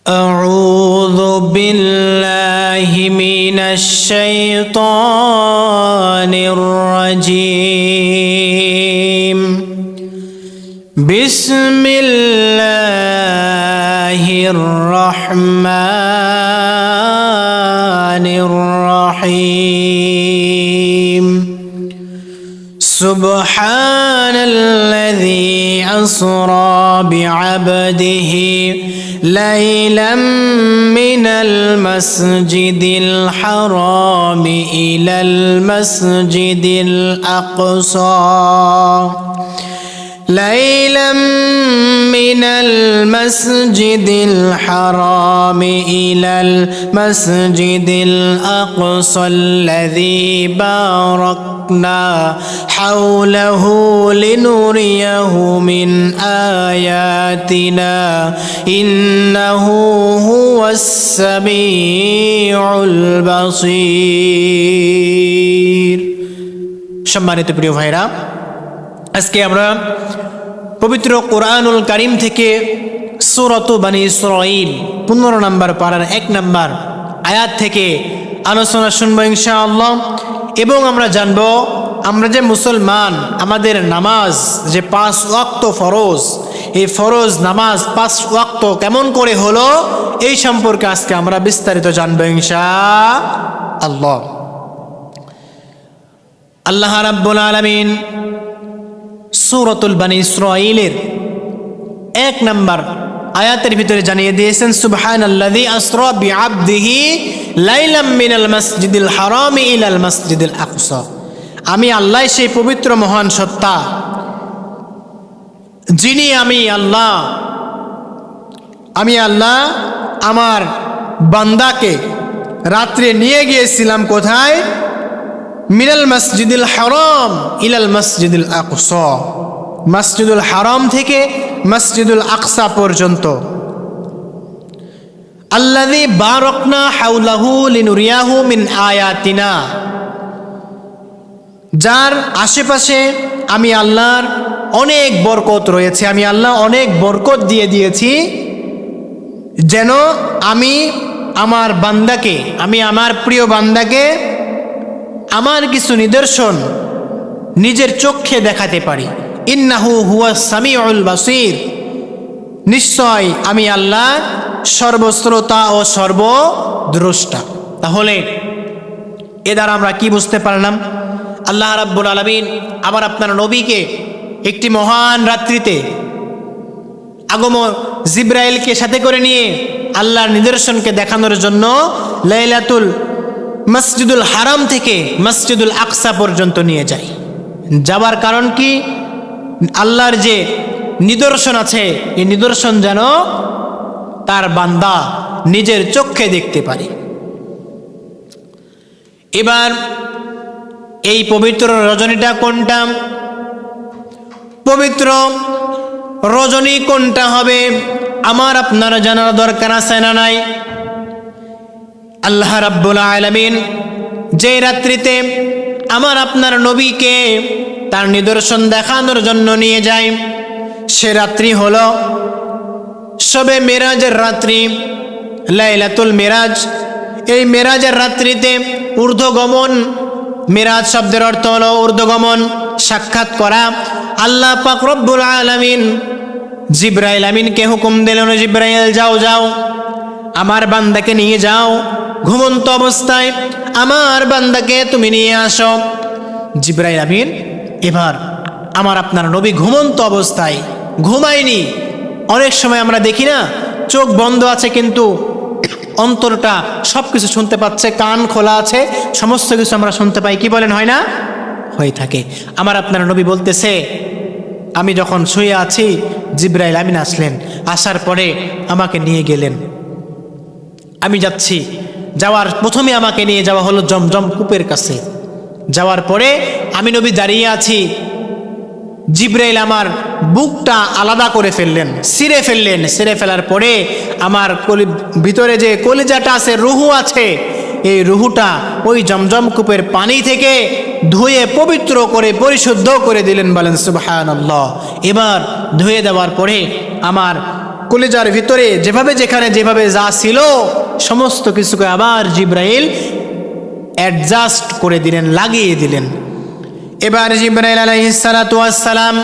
أعوذ بالله من الشيطان الرجيم بسم الله الرحمن الرحيم سبحان الذي أسرى بعبده ليلا من المسجد الحرام إلى المسجد الأقصى ليلا من المسجد الحرام إلى المسجد الأقصى الذي باركنا حوله لنريه من آياتنا إنه هو السميع البصير সম্মানিত প্রিয় ভাইরা আজকে আমরা পবিত্র কোরআনুল কারীম থেকে সূরাত বনী ইসরাঈল 15 নম্বর পারার 1 নম্বর আয়াত থেকে আলোচনা শুনবো ইনশাআল্লাহ এবং আমরা জানবো আমরা যে মুসলমান আমাদের নামাজ যে 5 ওয়াক্ত ফরজ এই ফরজ নামাজ 5 ওয়াক্ত কেমন করে হলো এই সম্পর্কে আজকে আমরা বিস্তারিত জানবো ইনশাআল্লাহ। আল্লাহ রাব্বুল আলামিন সূরাতুল বনী ইসরাঈলের 1 নম্বর আয়াতের ভিতরে জানিয়ে দিয়েছেন সুবহানাল্লাযী আসরা বিআবদিহি লাইলাম মিনাল মাসজিদিল হারাম ইলাল মাসজিদিল আকসা। আমি আল্লাহ সেই পবিত্র মহান সত্তা যিনি আমি আল্লাহ আমার বান্দাকে রাত্রে নিয়ে গিয়েছিলাম কোথায় মিনাল মসজিদুল হারাম ইলাল মসজিদুল আকসা মসজিদুল হারাম থেকে মসজিদুল আকসা পর্যন্ত আল্লাযী বারাকনা হাওলাহু লিনুরিয়াহু মিন আয়াতিনা যার আশেপাশে আমি আল্লাহর অনেক বরকত রয়েছে আমি আল্লাহ অনেক বরকত দিয়ে দিয়েছি যেন আমি আমার বান্দাকে আমার প্রিয় বান্দাকে আমার কিছু নিদর্শন নিজের চোখে দেখাতে পারি। ইন্নাহু হুয়াস সামিউল বাসীর নিশ্চয় আমি আল্লাহ সর্বশ্রোতা ও সর্বদ্রষ্টা। তাহলে এ দ্বারা আমরা কি বুঝতে পারলাম আল্লাহ রাব্বুল আলামিন আবার আপনার নবীকে একটি মহান রাত্রিতে আগমন জিব্রাইলকে সাথে করে নিয়ে আল্লাহর নিদর্শনকে দেখানোর জন্য লাইলাতুল মসজিদুল হারাম থেকে মসজিদুল আকসা পর্যন্ত নিয়ে যায়। যাবার কারণ কি আল্লাহর যে নিদর্শন আছে এই নিদর্শন যেন তার বান্দা নিজের চোখে দেখতে পারে। এবার এই পবিত্র রজনীটা কোনটা পবিত্র রজনী কোনটা হবে আমার আপনার জানার দরকার আছে না নাই? আল্লাহ রাব্বুল আলামিন যে রাত্রিতে আমার আপনার নবীকে তার নিদর্শন দেখানোর জন্য নিয়ে যায় সে রাত্রি হলো শবে মেরাজের রাত্রি লাইলাতুল মেরাজ। এই মেরাজের রাত্রিতে ঊর্ধ্বগমন মেরাজ শব্দের অর্থ হলো ঊর্ধ্বগমন সাক্ষাৎ করা। আল্লাহ পাক রব্বুল আলামিন জিবরাইল আমিনকে হুকুম দিলেন জিবরাইল যাও আমার বান্দাকে নিয়ে যাও ঘুমন্ত অবস্থায় আমার বান্দাকে তুমি নিয়ে আসো। জিবরাইল আমিন এবার আমার আপনার নবী ঘুমন্ত অবস্থায় ঘুমায়নি। অনেক সময় আমরা দেখি না চোখ বন্ধ আছে কিন্তু অন্তরটা সব কিছু শুনতে পাচ্ছে, কান খোলা আছে, সমস্ত কিছু আমরা শুনতে পাই, কি বলেন হয় না? হয়ে থাকে। আমার আপনার নবী বলতেছে আমি যখন শুয়ে আছি জিবরাইল আমিন আসলেন, আসার পরে আমাকে নিয়ে গেলেন। আমি যাচ্ছি, যাওয়ার প্রথমে আমাকে নিয়ে যাওয়া হলো জমজম কূপের কাছে। যাওয়ার পরে আমি নবী দাঁড়িয়ে আছি, জিবরাইল আমার বুকটা আলাদা করে ফেললেন, ছিঁড়ে ফেলার পরে আমার ভিতরে যে কলিজাটা আছে, রুহু আছে, এই রুহুটা ওই জমজম কূপের পানি থেকে ধুয়ে পবিত্র করে পরিশুদ্ধ করে দিলেন। বলেন সুবহানাল্লাহ। এবার ধুয়ে দেওয়ার পরে আমার কলিজার ভিতরে যেভাবে যেখানে যেভাবে যা ছিল সমস্ত কিছুকে আবার জিব্রাইল অ্যাডজাস্ট করে দিলেন, লাগিয়ে দিলেন। এবার জিব্রাইল আলাইহিস সালাতু ওয়াস সালাম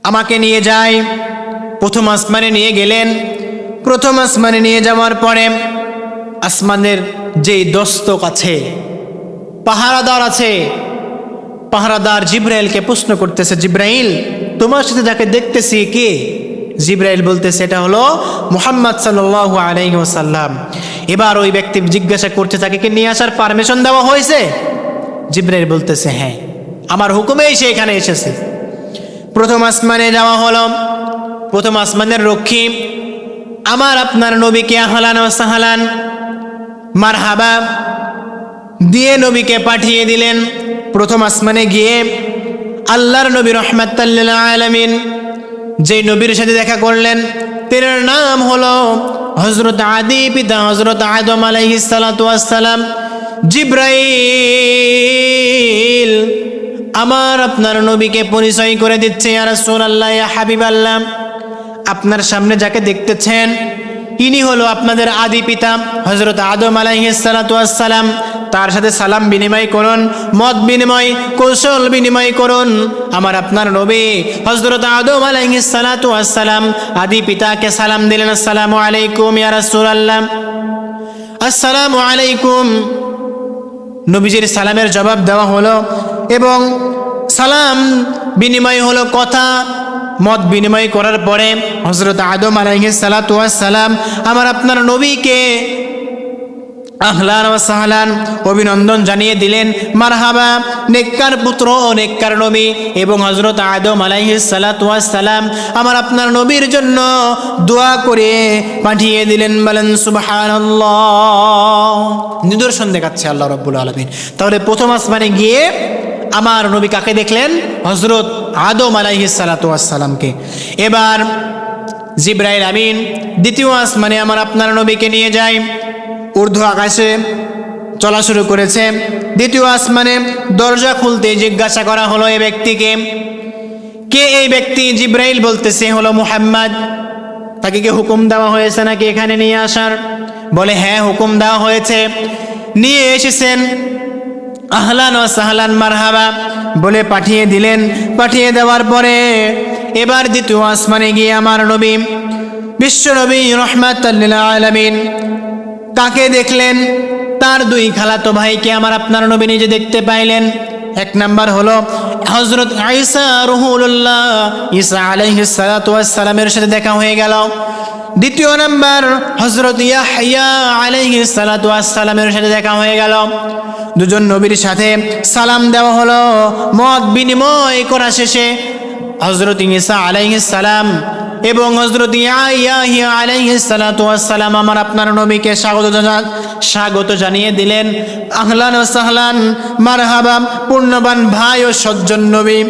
আমাকে নিয়ে যায়, প্রথম আসমানে নিয়ে গেলেন। প্রথম আসমানে নিয়ে যাওয়ার পরে আসমানের যেই দস্তক আছে, পাহারাদার আছে, পাহারাদার জিব্রাইলকে প্রশ্ন করতেছে, জিব্রাইল তোমার সাথে যাকে দেখতেছি কে? জিব্রাইল বলতেছে এটা হলো মুহাম্মদ সাল্লাল্লাহু আলাইহি ওয়াসাল্লাম। এবার ওই ব্যক্তি জিজ্ঞাসা করতে, তাকে কি নিয়ে আসার পারমিশন দেওয়া হয়েছে? জিব্রাইল বলতেছে হ্যাঁ, আমার হুকুমেই সে এখানে এসেছে। প্রথম আসমানে যাওয়া হলো। প্রথম আসমানের রক্ষী আমার আপনার নবীকে আহলান ওয়া সাহলান মারহাবা দিয়ে নবীকে পাঠিয়ে দিলেন। প্রথম আসমানে গিয়ে আল্লাহর নবী রাহমাতাল লিল আলামিন যে নবীর সাথে দেখা করলেন, তার নাম হলো হযরত আদি পিতা হযরত আদম আলাইহিস সালাতু ওয়াস সালাম। জিব্রাইল আমার আপনার নবীকে পরিচয় করে দিচ্ছে, ইয়া রাসূলুল্লাহ, ইয়া হাবিবাল্লাহ, আপনার সামনে যাকে দেখতেছেন ইনি হলো আপনাদের আদি পিতা হযরত আদম আলাইহিস সালাতু ওয়াস সালাম। তার সাথে সালাম বিনিময় করুন, মত বিনিময়, কৌশল বিনিময় করুন। আমার আপনার নবী হযরত আদম আলাইহিস সালাতু ওয়াস সালাম আদি পিতাকে সালাম দিলেন, আসসালামু আলাইকুম ইয়া রাসূলুল্লাহ, আসসালামু আলাইকুম। নবীজির সালামের জবাব দেওয়া হলো এবং সালাম বিনিময় হলো, কথা মত বিনিময় করার পরে হযরত আদম আলাইহিস সালাতু ওয়াস সালাম আমার আপনার নবীকে আহলান ওয়া সাহলান অভিনন্দন জানিয়ে দিলেন, মারহাবা, নেককার পুত্র ও নেককার নবী। এবং হযরত আদম আলাইহিস সালাতু ওয়াস সালাম আমার আপনার নবীর জন্য দোয়া করে পাঠিয়ে দিলেন। বলেন সুবহানাল্লাহ। নিদর্শন দেখাচ্ছে আল্লাহ রাব্বুল আলামিন। তাহলে প্রথম আসমানে গিয়ে আমার নবী কাকে দেখলেন? হযরত আদম আলাইহিস সালাতু ওয়াস সালামকে। এবার জিব্রাইল আমিন দ্বিতীয় আসমানে আমার আপনার নবীকে নিয়ে যায়। ঊর্ধ্ব আকাশে চলা শুরু করেছে। দ্বিতীয় আসমানে দরজা খুলতে জিজ্ঞাসা করা হলো এই ব্যক্তিকে, কে এই ব্যক্তি? জিব্রাইল বলতেছে হলো মুহাম্মদ। তাকে কি হুকুম দেওয়া হয়েছে নাকি এখানে নিয়ে আসার? বলে হ্যাঁ, হুকুম দেওয়া হয়েছে, নিয়ে এসেছেন। আহলান ওয়া সাহলান মারহাবা বলে পাঠিয়ে দিলেন। পাঠিয়ে দেওয়ার পরে এবার দ্বিতীয় আসমানে গিয়ে আমার নবী বিশ্ব নবী রাহমাতাল লিল আলামিন কাকে দেখলেন? তার দুই খালাতো ভাইকে আমার আপনার নবী নিজে দেখতে পাইলেন। এক নাম্বার হলো হযরত ঈসা রুহুল্লাহ, ঈসা আলাইহিস সালাতু ওয়াস সালামের সাথে দেখা হয়ে গেল। দ্বিতীয় নাম্বার হযরত ইয়াহইয়া আলাইহিস সালাতু ওয়াস সালামের সাথে দেখা হয়ে গেল। দুজন নবীর সাথে সালাম দেওয়া হলো। মত বিনিময় করা শেষে হযরত ঈসা আলাইহিস সালাম এবং হযরত ইয়াহইয়া আলাইহিস সালাতু ওয়াস সালাম আমার আপনার নবীকে স্বাগত জানিয়ে দিলেন, আহলান ওয়া সাহলান মারহাবা, পূর্ণবান ভাই ও সজ্জন নবী।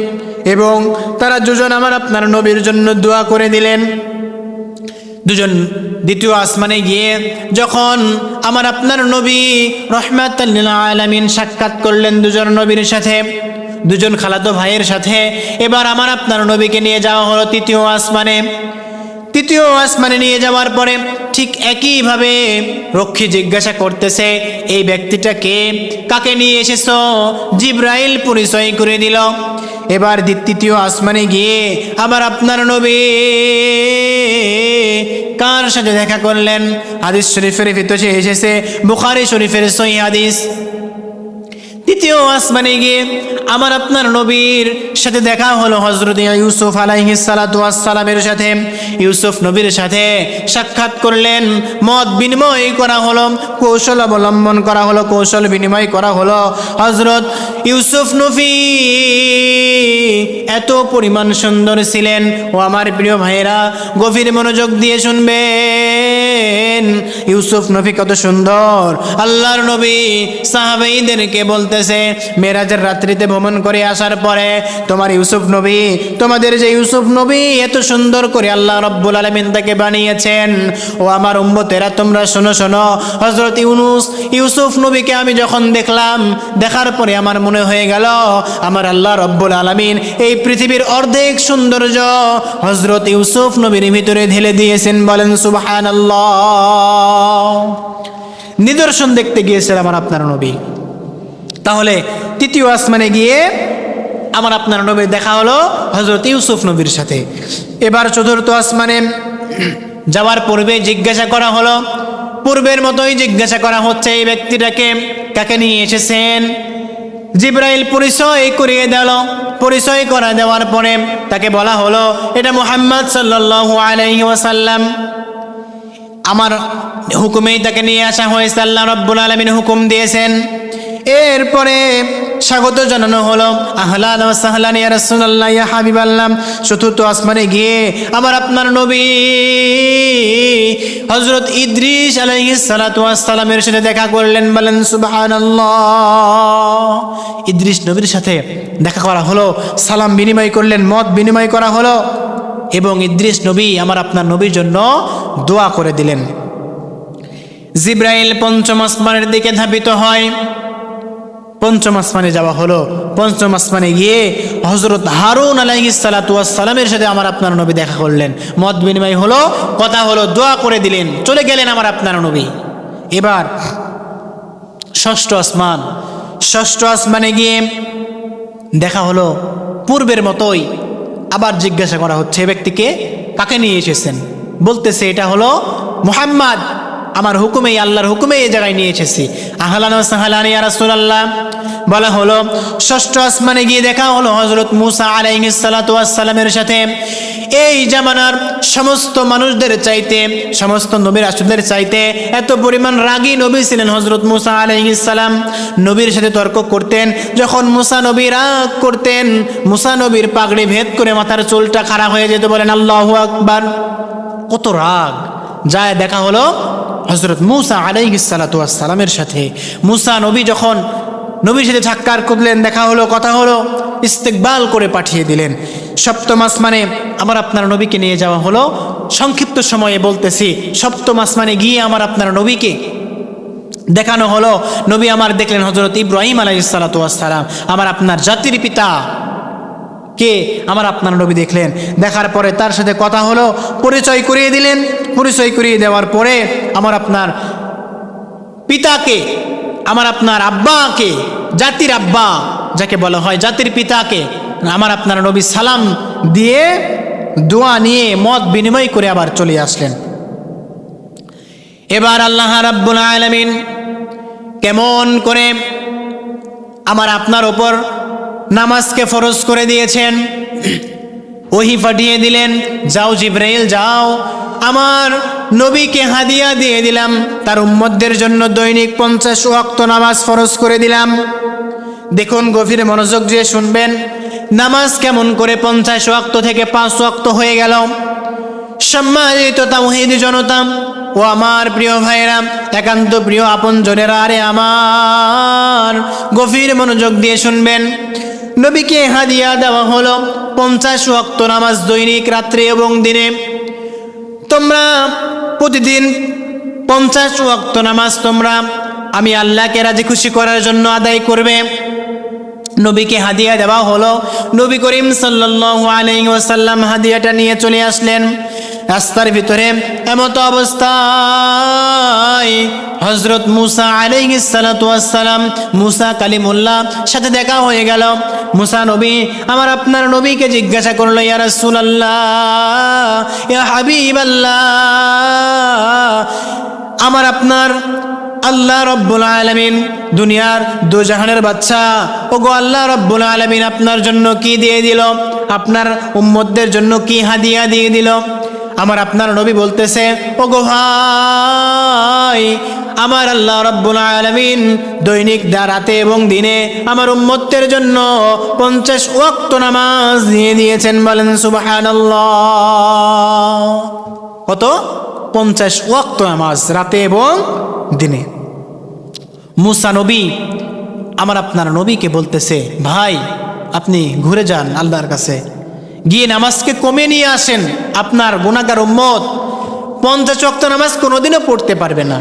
এবং তারা দুজন আমার আপনার নবীর জন্য দোয়া করে দিলেন। দুজন দ্বিতীয় আসমানে গিয়ে যখন আমার আপনার নবী রাহমাতাল লিল আলামিন সাক্ষাৎ করলেন দুজন নবীর সাথে, দুজন খালাতো ভাইয়ের সাথে, এবার আমার আপনার নবীকে নিয়ে যাওয়া হলো তৃতীয় আসমানে। তৃতীয় আসমানে নিয়ে যাওয়ার পরে ঠিক একইভাবে রক্ষী জিজ্ঞাসা করতেছে, এই ব্যক্তিটা কে? কাকে নিয়ে এসেছো? জিব্রাইল পরিচয় করে দিল। এবার তৃতীয় আসমানে গিয়ে আবার আপনার নবী কার সাথে দেখা করলেন? হাদিস শরীফের ভিতরে এসেছে, বুখারী শরীফের সহিহ হাদিস। তৃতীয় আসমানে গিয়ে আমার আপনার নবীর সাথে দেখা হলো হযরত ইউসুফ আলাইহিস সালাতু ওয়াস সালামের সাথে। ইউসুফ নবীর সাথে সাক্ষাৎ করলেন, মত বিনিময় করা হলো, কৌশল অবলম্বন করা হলো, কৌশল বিনিময় করা হলো। হযরত ইউসুফ নবী এত পরিমাণ সুন্দর ছিলেন। ও আমার প্রিয় ভাইয়েরা, গভীর মনোযোগ দিয়ে শুনবেন, ইউসুফ নবী কত সুন্দর। আল্লাহর নবী সাহাবাইদেরকে বলতেছে, বলতেছে, মেরাজের রাত্রিতে ভ্রমণ করে আসার পরে তোমার ইউসুফ নবী, তোমাদের যে ইউসুফ নবী এত সুন্দর করে আল্লাহ রাব্বুল আলামিন তাকে বানিয়েছেন। ও আমার উম্মতেরা তোমরা শোনো শোনো, হযরত ইউসুফ নবীকে আমি যখন দেখলাম, দেখার পরে আমার মনে হয়ে গেল আমার আল্লাহ রাব্বুল আলামিন এই পৃথিবীর অর্ধেক সৌন্দর্য হযরত ইউসুফ নবীর ভিতরে ঢেলে দিয়েছেন। বলেন সুবহানাল্লাহ। নিদর্শন দেখতে গিয়েছিলেন আমার আপনার নবী। তাহলে তৃতীয় আসমানে গিয়ে আমার আপনার নবীর দেখা হলো হযরত ইউসুফ নবীর সাথে। এবার চতুর্থ আসমানে যাওয়ার পূর্বে জিজ্ঞাসা করা হলো, পূর্বের মতোই জিজ্ঞাসা করা হচ্ছে এই ব্যক্তিটাকে কাকে নিয়ে এসেছেন। জিবরাইল পরিচয় করিয়ে দিল। পরিচয় করা দেওয়ার পরে তাকে বলা হলো এটা মুহাম্মদ সাল্লাল্লাহু আলাইহি ওয়াসাল্লাম, আমার হুকুমেই তাকে নিয়ে আসা হয়েছে, আল্লাহ রাব্বুল আলামিন হুকুম দিয়েছেন। এরপরে স্বাগত জানানো হলো, আহলান ওয়া সাহলান ইয়া রাসূলুল্লাহ ইয়া হাবিবাল্লাহ। চতুর্থ আসমানে গিয়ে আমার আপনার নবী হযরত ইদ্রিস আলাইহিস সালাতু ওয়াস সালামের সাথে দেখা করলেন। বলেন সুবহানাল্লাহ। ইদ্রিস নবীর সাথে দেখা করা হলো, সালাম বিনিময় করলেন, মত বিনিময় করা হলো এবং ইদ্রিস নবী আমার আপনার নবীর জন্য দোয়া করে দিলেন। জিবরাইল পঞ্চম আসমানের দিকে ধাবিত হয়। পঞ্চম আসমানে যাওয়া হলো। পঞ্চম আসমানে গিয়ে হযরত হারুন আলাইহিস সালাতু ওয়াস সালামের সাথে আমার আপনার নবী দেখা করলেন, মত বিনিময় হলো, কথা হলো, দোয়া করে দিলেন, চলে গেলেন আমার আপনার নবী। এবার ষষ্ঠ আসমান। ষষ্ঠ আসমানে গিয়ে দেখা হলো পূর্বের মতোই। আবার জিজ্ঞাসা করা হচ্ছে এ ব্যক্তিকে কাকে নিয়ে এসেছেন। বলতেছে এটা হলো মুহাম্মদ, আমার হুকুমেই, আল্লাহর হুকুমেই এই জায়গায় নিয়ে এসেছি। আহলান ওয়া সাহলান ইয়া রাসূলুল্লাহ। বলা হলো ষষ্ঠ আসমানে গিয়ে দেখা হলো হযরত মূসা আলাইহিস সালাতু ওয়াস সালামের সাথে। এই জামানার সমস্ত মানুষদের চাইতে, সমস্ত নবী রাসূলদের চাইতে এত পরিমাণ রাগী নবী ছিলেন হযরত মূসা আলাইহিস সালাম। নবীর সাথে তর্ক করতেন, যখন মূসা নবী রাগ করতেন, মূসা নবীর পাগড়ি ভেদ করে মাথার চুলটা খাড়া হয়ে যেত। বলেন আল্লাহু আকবার। কত রাগ। যায় দেখা হলো হযরত মূসা আলাইহিস সালাতু ওয়াস সালামের সাথে। মূসা নবী যখন নবীর সাথে সাক্ষাৎ করলেন, দেখা হলো, কথা হলো, ইস্তেকবাল করে পাঠিয়ে দিলেন। সপ্তম আসমানে আমার আপনার নবীকে নিয়ে যাওয়া হলো। সংক্ষিপ্ত সময়ে বলতেছি, সপ্তম আসমানে গিয়ে আমার আপনার নবীকে দেখানো হলো। নবী আমার দেখলেন হযরত ইব্রাহিম আলাইহিস সালাতু ওয়াস সালাম, আমার আপনার জাতির পিতা কে আমার আপনার নবী দেখলেন। দেখার পরে তার সাথে কথা হলো, পরিচয় করিয়ে দিলেন। পরিচয় করিয়ে দেওয়ার পরে আমার আপনার পিতাকে, আমার আপনার আব্বাকে, জাতির আব্বা যাকে বলা হয়, জাতির পিতাকে আমার আপনার নবী সালাম দিয়ে দোয়া নিয়ে মত বিনিময় করে আবার চলে আসলেন। এবার আল্লাহ রাব্বুল আলামিন কেমন করে আমার আপনার ওপর নামাজকে ফরজ করে দিয়েছেন। ওহী পাঠিয়ে দিলেন, যাও জিবরাইল যাও, আমার নবীকে হাদিয়া দিয়ে দিলাম, তার উম্মতদের জন্য দৈনিক 50 ওয়াক্ত নামাজ ফরজ করে দিলাম। দেখুন গভীর মনোযোগ দিয়ে শুনবেন, নামাজ কেমন করে 50 ওয়াক্ত থেকে 5 ওয়াক্ত হয়ে গেল। সম্মানিত তাওহীদি জনতা ও আমার প্রিয় ভাইরা, একান্ত প্রিয় আপন জনেরা, আরে আমার গভীর মনোযোগ দিয়ে শুনবেন। নবীকে হাদিয়া দেওয়া হলো 50 ওয়াক্ত নামাজ দৈনিক, রাত্রে এবং দিনে। তোমরা প্রতিদিন 50 ওয়াক্ত নামাজ তোমরা আমি আল্লাহকে রাজি খুশি করার জন্য আদায় করবে। নবীকে হাদিয়া দেওয়া হলো। নবী করিম সাল্লাল্লাহু আলাইহি ওয়াসাল্লাম হাদিয়াটা নিয়ে চলে আসলেন। রাস্তার ভিতরে এমতো অবস্থায় হযরত মূসা আলাইহিস সালাতু ওয়াস সালাম, মূসা কালিমুল্লাহ সাথে দেখা হয়ে গেল। মূসা নবী আমার আপনার নবীকে জিজ্ঞাসা করলো, ইয়া রাসূলুল্লাহ, ইয়া হাবিবাল্লাহ, আমার আপনার আল্লাহ রব্বুল আলামিন, দুনিয়ার দু জাহানের বাদশা, ওগো আল্লাহ রব্বুল আলামিন আপনার জন্য কি দিয়ে দিল, আপনার উম্মতদের জন্য কি হাদিয়া দিয়ে দিল। আমার আপনার নবী বলতেছে, ওগো ভাই, আমার আল্লাহ রব্বুল আলামিন দৈনিক রাতে এবং দিনে আমার উম্মতের জন্য 50 ওয়াক্ত নামাজ দিয়ে দিয়েছেন। বলেন সুবহানাল্লাহ। কত? 50 ওয়াক্ত নামাজ রাতে এবং দিনে। মূসা নবী আমার আপনার নবীকে বলতেছে, ভাই আপনি ঘুরে যান আল্লাহর কাছে, গিয়ে নামাজকে কমিয়ে নিয়ে আসেন। আপনার গুনাহগার উম্মত 50 ওয়াক্ত নামাজ কোনোদিনও পড়তে পারবে না।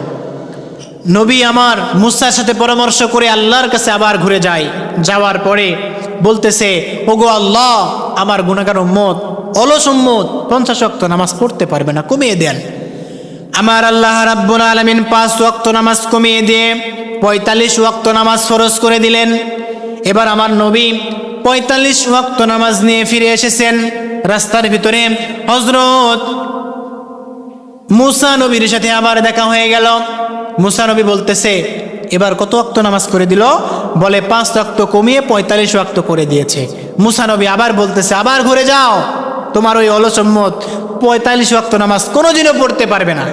নবী আমার মুসার সাথে পরামর্শ করে আল্লাহর কাছে আবার ঘুরে যায়। যাওয়ার পরে বলতেছে, ওগো আল্লাহ, আমার গুনাহগার উম্মত, অলস উম্মত 50 ওয়াক্ত নামাজ পড়তে পারবে না, কমিয়ে দেন। আমার আল্লাহ রাব্বুল আলামিন 5 ওয়াক্ত নামাজ কমিয়ে দিয়ে 45 ওয়াক্ত নামাজ ফরজ করে দিলেন। এবার আমার নবী 45 ওয়াক্ত নামাজ নিয়ে ফিরে এসেছেন। রাস্তার ভিতরে হযরত মুসা নবীর সাথে আবার দেখা হয়ে গেল। মুসা নবী বলতেছে, এবার কত ওয়াক্ত নামাজ করে দিল? বলে 5 ওয়াক্ত কমিয়ে 45 ওয়াক্ত করে দিয়েছে। মুসা নবী আবার বলতেছে, আবার ঘুরে যাও, তোমার ওই অলস উম্মত 45 ওয়াক্ত নামাজ কোনোদিনও পড়তে পারবে না।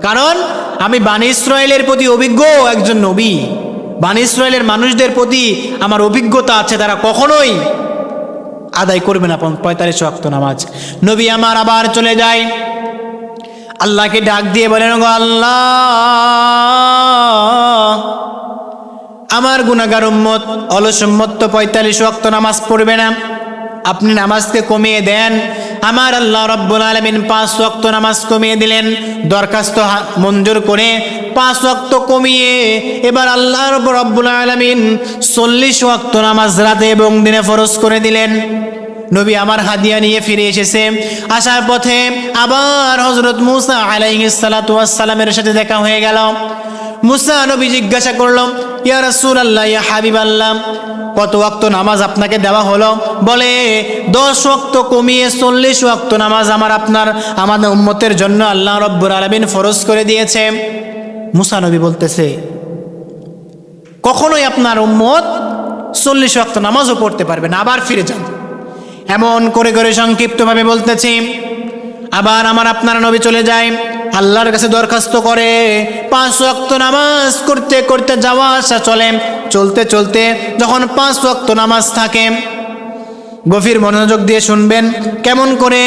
কারণ আমি বানী ইসরায়েলের প্রতি অভিজ্ঞ একজন নবী, বানী ইসরায়েলের মানুষদের প্রতি আমার অভিজ্ঞতা আছে, তারা কখনোই আদায় করবে না 45 ওয়াক্ত নামাজ। নবী আমার আবার চলে যায়, আল্লাহকে ডাক দিয়ে বলেন, গো আল্লাহ, আমার গুনাহগার উম্মত, অলস উম্মত তো 45 ওয়াক্ত নামাজ পড়বে না, আপনি নামাজকে কমিয়ে দেন। আমার আল্লাহ রাব্বুল আলামিন 5 ওয়াক্ত নামাজ কমিয়ে দিলেন। দরখাস্ত মঞ্জুর করে 5 ওয়াক্ত কমিয়ে এবার আল্লাহ রাব্বুল আলামিন 40 ওয়াক্ত নামাজ রাতে এবং দিনে ফরজ করে দিলেন। নবী আমার হাদিয়া নিয়ে ফিরে এসেছে। আসার পথে আবার হযরত মুসা আলাইহিস সালাতু ওয়াস সালামের সাথে দেখা হয়ে গেল। মুসা নবী জিজ্ঞাসা করলো, ইয়া রাসূলুল্লাহ, ইয়া হাবিবাল্লাহ, কত ওয়াক্ত নামাজ আপনাকে দেওয়া হলো? বলে 10 ওয়াক্ত কমিয়ে 40 ওয়াক্ত নামাজ আমাদের উম্মতের জন্য আল্লাহ রাব্বুল আলামিন ফরজ করে দিয়েছে। মুসা নবী বলতেছে, কখনোই আপনার উম্মত 40 ওয়াক্ত নামাজও পড়তে পারবে না, আবার ফিরে যান। এমন করে করে সংক্ষিপ্তভাবে বলতেছি। আবার আমার আপনার নবী চলে যায়, আল্লাহর কাছে দরখাস্ত করে। 5 ওয়াক্ত নামাজ করতে করতে যাওয়া আসা চলে, চলতে চলতে যখন 5 ওয়াক্ত নামাজ থাকে, গভীর মনোযোগ দিয়ে শুনবেন কেমন করে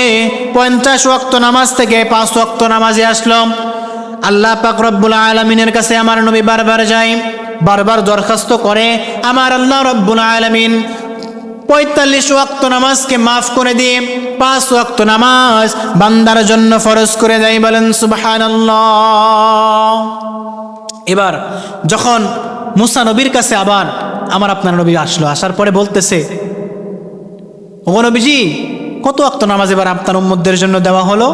50 ওয়াক্ত নামাজ থেকে 5 ওয়াক্ত নামাজে আসলো। আল্লাহ পাক রব্বুল আলামিনের কাছে আমার নবী বারবার যায়, বারবার দরখাস্ত করে। আমার আল্লাহ রব্বুল আলামিন 45 ওয়াক্ত নামাজকে মাফ করে দিয়ে 5 ওয়াক্ত নামাজ বান্দার জন্য ফরজ করে দেয়। বলেন সুবহানাল্লাহ। এবার যখন মুসা নবীর কাছে আবার আমার আপনার নবী আসলো, আসার পরে বলতেছে, ওগো নবীজি, কত ওয়াক্ত নামাজ এবার আপনার উম্মতদের জন্য দেওয়া হলো?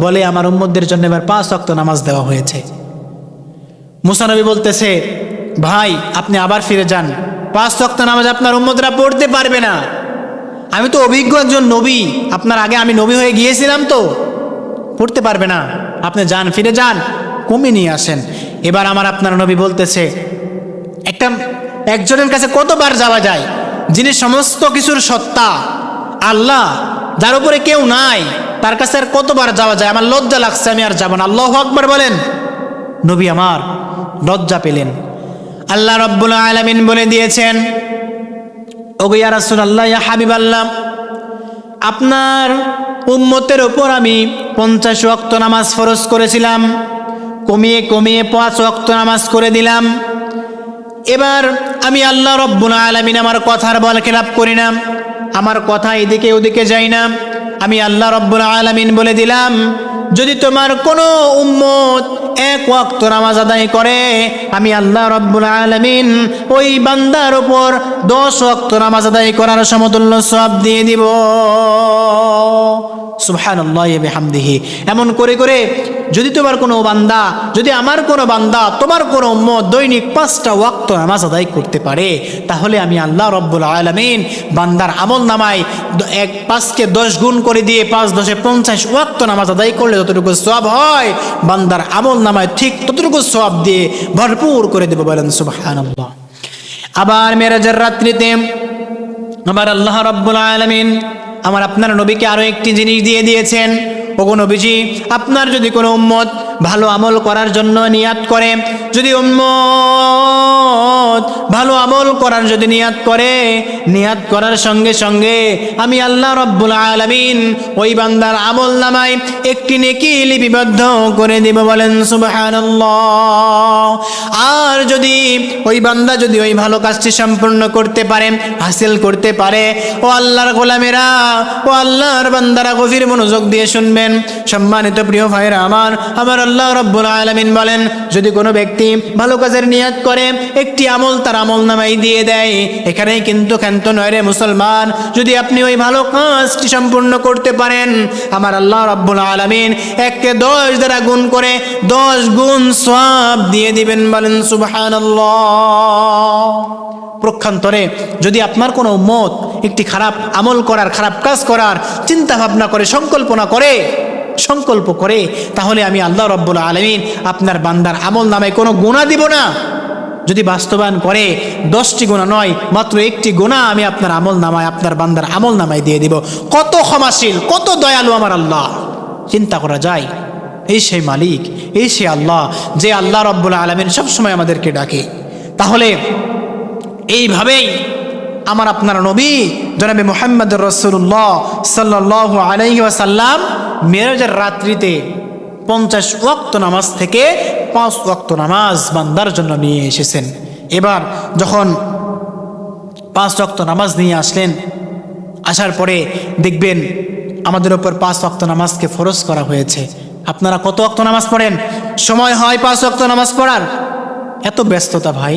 বলে, আমার উম্মতদের জন্য এবার 5 ওয়াক্ত নামাজ দেওয়া হয়েছে। মুসা নবী বলতেছে, ভাই আপনি আবার ফিরে যান, 5 ওয়াক্ত নামাজ আপনার উম্মতরা পড়তে পারবে না। আমি তো অভিজ্ঞ একজন নবী, আপনার আগে আমি নবী হয়ে গিয়েছিলাম, তো পড়তে পারবে না, আপনি যান, ফিরে যান, কমিয়ে নিয়ে আসেন। এবার আমার আপনার নবী বলতেছে, একজনের কাছে কতবার যাওয়া যায়, যিনি সমস্ত কিছুর সত্তা, আল্লাহ, যার উপরে কেউ নাই, তার কাছে আর কতবার যাওয়া যায়? আমার লজ্জা লাগছে, আমি আর যাব না। আল্লাহু আকবার বলেন। নবী আমার লজ্জা পেলেন। আল্লাহ রাব্বুল আলামিন বলে দিয়েছেন, ওগো ইয়া রাসূলুল্লাহ, ইয়া হাবিবাল্লাহ, আপনার উম্মতের উপর আমি 50 ওয়াক্ত নামাজ ফরজ করেছিলাম, কমিয়ে কমিয়ে 5 ওয়াক্ত নামাজ করে দিলাম। এবার আমি আল্লাহ রাব্বুল আলামিন আমার কথার বল খেলাপ করি না, আমার কথা এদিকে ওদিকে যাই না। আমি আল্লাহ রাব্বুল আলামিন বলে দিলাম, যদি তোমার কোনো উম্মত 1 ওয়াক্ত নামাজ আদায় করে, আমি আল্লাহ রাব্বুল আলামিন ওই বান্দার উপর 10 ওয়াক্ত নামাজ আদায় করার সমতুল্য সওয়াব দিয়ে দিব। সুবহানাল্লাহি ওয়া বিহামদিহি। এমন করে করে যদি তোমার কোনো বান্দা, যদি আমার কোনো বান্দা, তোমার কোনো উম্মত দৈনিক 5টা ওয়াক্ত নামাজ আদায় করতে পারে, তাহলে আমি আল্লাহ রাব্বুল আলামিন বান্দার আমল নামায় 5কে 10 গুণ করে দিয়ে 5 10 50 ওয়াক্ত নামাজ আদায় করলে যতটুকু সওয়াব হয়, বান্দার আমল নামায় ঠিক ততটুকু সওয়াব দিয়ে ভরপুর করে দেব। বলেন সুবহানাল্লাহ। আবার মেরাজের রাত্রিতে আমার আল্লাহ রাব্বুল আলামিন আমার আপনার নবীকে আরো একটি জিনিস দিয়ে দিয়েছেন। ওগো নবীজি, আপনার যদি কোনো উম্মত ভালো আমল করার জন্য নিয়াত করে, যদি উম্মত ভালো আমল করার যদি নিয়াত করে, নিয়াত করার সঙ্গে সঙ্গে আমি আল্লাহ রাব্বুল আলামিন ওই বান্দার আমলনামায় একটি নেকি লিপিবদ্ধ করে দেব, বলেন সুবহানাল্লাহ। আর যদি ওই বান্দা যদি ওই ভালো কাজটি সম্পূর্ণ করতে পারে, হাসিল করতে পারে, ও আল্লাহর গোলামেরা, ও আল্লাহর বান্দারা গভীর মনোযোগ দিয়ে শুনবেন সম্মানিত প্রিয় ভাইরা আমার আল্লাহ রাব্বুল আলামিন বলেন, যদি কোনো ব্যক্তি ভালো কাজের নিয়াত করে একটি আমল তার আমলনামায় দিয়ে দেয়, এখানেই কিন্তু ক্ষান্ত নয় রে মুসলমান। যদি আপনি ওই ভালো কাজটি সম্পূর্ণ করতে পারেন, আমার আল্লাহ রাব্বুল আলামিন 1কে 10 দ্বারা গুণ করে 10 গুণ সওয়াব দিয়ে দিবেন, বলেন সুবহানাল্লাহ। প্রক্ষান্তরে যদি আপনার কোনো উম্মত একটি খারাপ আমল করার, খারাপ কাজ করার চিন্তা ভাবনা করে, সংকল্প করে, তাহলে আমি আল্লাহ রাব্বুল আলামিন আপনার বান্দার আমল নামায় কোনো গুনাহ দিব না। যদি বাস্তবায়ন করে 10টি গুনাহ নয়, মাত্র 1টি গুনাহ আমি আপনার আমল নামায়, আপনার বান্দার আমল নামায় দিয়ে দিব। কত ক্ষমাশীল, কত দয়ালু আমার আল্লাহ! চিন্তা করা যায়, এই সেই মালিক, এই সেই আল্লাহ, যে আল্লাহ রাব্বুল আলামিন সবসময় আমাদেরকে ডাকে। তাহলে এইভাবেই আমার আপনার নবী জনাবে মুহাম্মদুর রাসূলুল্লাহ সাল্লাল্লাহু আলাইহি ওয়াসাল্লাম মেরাজের রাত্রিতে 50 ওয়াক্ত নামাজ থেকে 5 ওয়াক্ত নামাজ বান্দার জন্য নিয়ে এসেছেন। এবার যখন 5 ওয়াক্ত নামাজ নিয়ে আসলেন, আসার পরে দেখবেন আমাদের উপর 5 ওয়াক্ত নামাজকে ফরজ করা হয়েছে। আপনারা কত ওয়াক্ত নামাজ পড়েন? সময় হয় 5 ওয়াক্ত নামাজ পড়ার? এত ব্যস্ততা ভাই,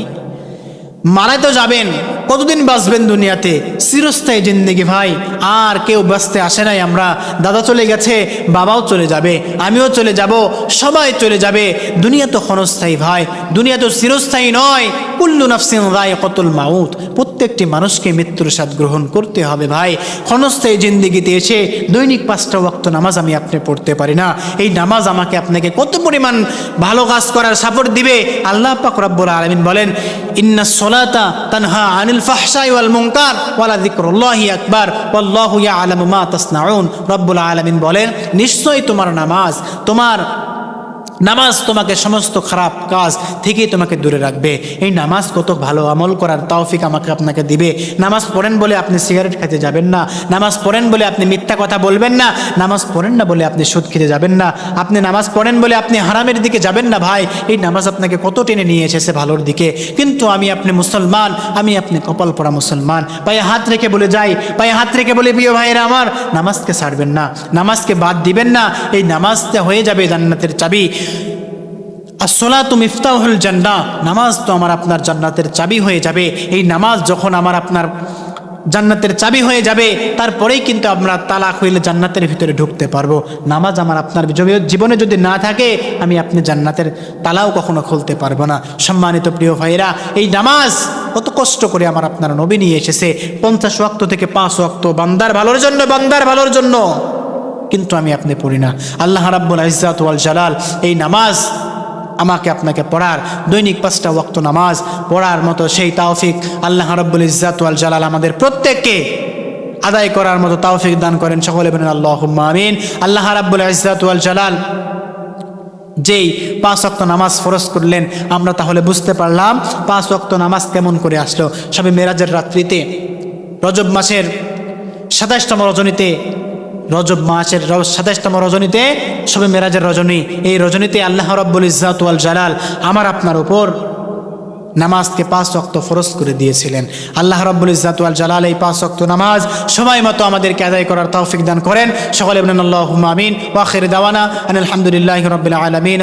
মারাই তো যাবেন, কতদিন বাঁচবেন দুনিয়াতে? চিরস্থায়ী জিন্দেগি ভাই, আর কেউ বাঁচতে আসে নাই। আমরা দাদা চলে গেছে, বাবাও চলে যাবে, আমিও চলে যাব, সবাই চলে যাবে। দুনিয়া তো ক্ষণস্থায়ী ভাই, দুনিয়া তো চিরস্থায়ী নয়। কুল্লু নাফসিন যায়িকাতুল মাউত, প্রত্যেকটি মানুষকে মৃত্যুর স্বাদ গ্রহণ করতে হবে ভাই। ক্ষণস্থায়ী জিন্দেগিতে এসে দৈনিক 5টা ওয়াক্ত নামাজ আমি আপনি পড়তে পারি না। এই নামাজ আমাকে আপনাকে কত পরিমাণ ভালো কাজ করার সাপোর্ট দিবে। আল্লাহ পাক রব্বুল আলামিন বলেন, ইন্নাস সালাতা তানহা আনিল ফাহশাই ওয়াল মুনকার ওয়ালা যিকরুল্লাহি আকবার ওয়াল্লাহু ইয়ালামু মা তাসনাউন। রব্বুল আলামিন বলেন, নিশ্চয়ই তোমার নামাজ তোমাকে সমস্ত খারাপ কাজ থেকে তোমাকে দূরে রাখবে। এই নামাজ কত ভালো আমল করার তৌফিক আমাকে আপনাকে দিবে। নামাজ পড়েন বলে আপনি সিগারেট খেতে যাবেন না, নামাজ পড়েন বলে আপনি মিথ্যা কথা বলবেন না, নামাজ পড়েন না বলে আপনি সুদ খেতে যাবেন না, আপনি নামাজ পড়েন বলে আপনি হারামের দিকে যাবেন না ভাই। এই নামাজ আপনাকে কত টেনে নিয়ে এসেছে ভালোর দিকে। কিন্তু আমি আপনি মুসলমান, আমি আপনি কপাল পড়া মুসলমান, পায়ে হাত রেখে বলে যাই, পায়ে হাত রেখে বলে, প্রিয় ভাইয়েরা আমার, নামাজকে ছাড়বেন না, নামাজকে বাদ দিবেন না। এই নামাজটা হয়ে যাবে জান্নাতের চাবি। আসসালাতু মিফতাহুল জান্নাহ, নামাজ তো আমার আপনার জান্নাতের চাবি হয়ে যাবে। এই নামাজ যখন আমার আপনার জান্নাতের চাবি হয়ে যাবে, তারপরেই কিন্তু আমরা তালাক হইলে জান্নাতের ভিতরে ঢুকতে পারবো। নামাজ আমার আপনার জীবনে যদি না থাকে, আমি আপনি জান্নাতের তালাও কখনো খুলতে পারবো না। সম্মানিত প্রিয় ভাইরা, এই নামাজ কত কষ্ট করে আমার আপনার নবী নিয়ে এসেছে। 50 ওয়াক্ত থেকে 5 ওয়াক্ত বান্দার ভালোর জন্য, কিন্তু আমি আপনি পড়ি না। আল্লাহ রাব্বুল ইজ্জাত ওয়াল জালাল এই নামাজ আমাকে আপনাকে পড়ার, দৈনিক 5টা ওয়াক্ত নামাজ পড়ার মতো সেই তৌফিক আল্লাহ রাব্বুল ইজ্জাত ওয়াল জালাল আমাদের প্রত্যেককে আদায় করার মতো তৌফিক দান করেন। সকলে বলেন আল্লাহুম্মা আমিন। আল্লাহ রাব্বুল ইজ্জাত ওয়াল জালাল যেই 5 ওয়াক্ত নামাজ ফরজ করলেন, আমরা তাহলে বুঝতে পারলাম 5 ওয়াক্ত নামাজ কেমন করে আসলো। সবে মেরাজের রাত্রিতে, রজব মাসের 27তম রজনীতে, রজব মাসের 27তম রজনীতে, শবে মেরাজের রজনী, এই রজনীতে আল্লাহ রাব্বুল ইজ্জাত ওয়াল জালাল আমার আপনার উপর নামাজকে 5 ওয়াক্ত ফরজ করে দিয়েছিলেন। আল্লাহ রাব্বুল ইজ্জাত ওয়াল জালাল এই 5 ওয়াক্ত নামাজ সময় মতো আমাদেরকে আদায় করার তৌফিক দান করেন। সকলে বলেন আল্লাহুম্মা আমিন। ওয়া আখির দাওয়ানা আলহামদুলিল্লাহি রাব্বিল আলামিন।